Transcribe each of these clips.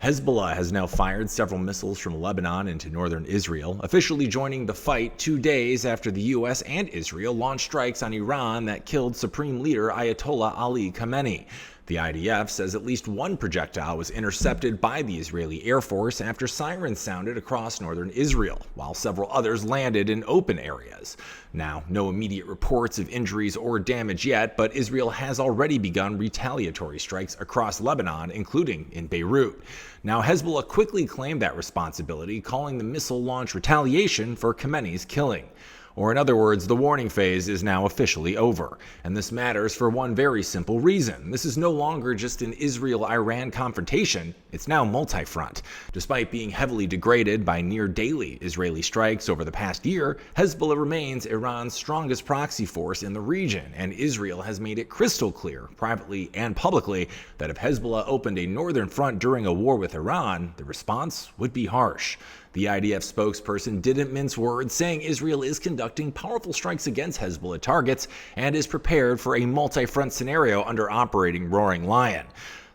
Hezbollah has now fired several missiles from Lebanon into northern Israel, officially joining the fight 2 days after the U.S. and Israel launched strikes on Iran that killed Supreme Leader Ayatollah Ali Khamenei. The IDF says at least one projectile was intercepted by the Israeli Air Force after sirens sounded across northern Israel, while several others landed in open areas. Now, no immediate reports of injuries or damage yet, but Israel has already begun retaliatory strikes across Lebanon, including in Beirut. Now, Hezbollah quickly claimed that responsibility, calling the missile launch retaliation for Khamenei's killing. Or in other words, the warning phase is now officially over. And this matters for one very simple reason. This is no longer just an Israel-Iran confrontation, it's now multi-front. Despite being heavily degraded by near-daily Israeli strikes over the past year, Hezbollah remains Iran's strongest proxy force in the region, and Israel has made it crystal clear, privately and publicly, that if Hezbollah opened a northern front during a war with Iran, the response would be harsh. The IDF spokesperson didn't mince words, saying Israel is conducting powerful strikes against Hezbollah targets and is prepared for a multi-front scenario under Operating Roaring Lion.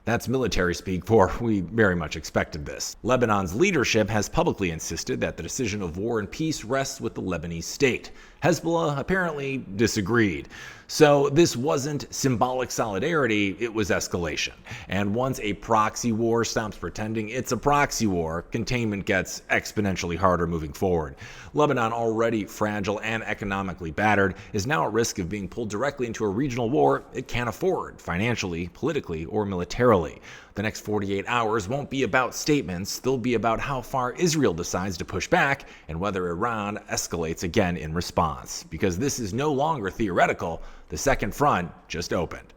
That's military speak for we very much expected this. Lebanon's leadership has publicly insisted that the decision of war and peace rests with the Lebanese state. Hezbollah apparently disagreed. So this wasn't symbolic solidarity, it was escalation. And once a proxy war stops pretending it's a proxy war, containment gets exponentially harder moving forward. Lebanon, already fragile and economically battered, is now at risk of being pulled directly into a regional war it can't afford, financially, politically, or militarily. The next 48 hours won't be about statements, they'll be about how far Israel decides to push back and whether Iran escalates again in response. Because this is no longer theoretical, the second front just opened.